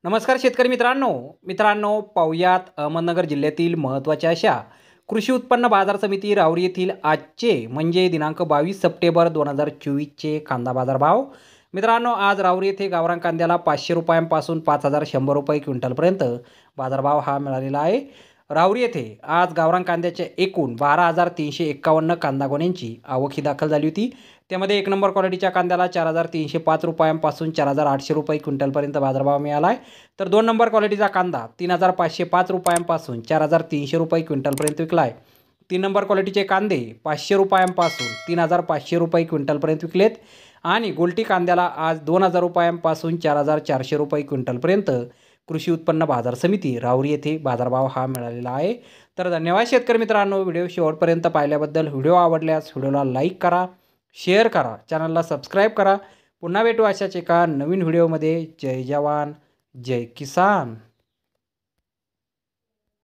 नमस्कार शेतकरी मित्रांनो पाहुयात अहमदनगर जिल्ह्यातील महत्त्वाच्या अशा कृषी उत्पन्न बाजार समिती राहुरी येथील आजचे म्हणजे दिनांक 22 सप्टेंबर 2024चे कांदा बाजार भाव। मित्रांनो, आज राहुरी येथे गावरान कांद्याला 500 रुपयांपासून 5100 रुपये क्विंटलपर्यंत बाजारभाव हा मिळालेला आहे। राहुरी येथे आज गावरान कांद्याचे एकूण 12,351 कांदा गोण्यांची आवक ही दाखल झाली होती। त्यामध्ये एक नंबर क्वालिटीच्या कांद्याला 4,305 रुपयांपासून 4,800 रुपये क्विंटलपर्यंत बाजारभाव मिळाला आहे। तर 2 नंबर क्वालिटीचा कांदा 3,505 रुपयांपासून 4,300 रुपये क्विंटलपर्यंत विकला आहे। 3 नंबर क्वालिटीचे कांदे 500 रुपयांपासून 3,500 रुपये क्विंटलपर्यंत विकलेत आणि गोल्टी कांद्याला आज 2,000 रुपयांपासून 4,400 रुपये क्विंटलपर्यंत कृषी उत्पन्न बाजार समिती राहुरी येथे बाजारभाव हा मिळालेला आहे। तर धन्यवाद शेतकरी मित्रांनो, व्हिडिओ शेवटपर्यंत पाहिल्याबद्दल। व्हिडिओ आवडल्यास व्हिडिओला लाईक करा, शेअर करा, चॅनलला सबस्क्राईब करा। पुन्हा भेटू अशाच एका नवीन व्हिडिओमध्ये। जय जवान जय किसान।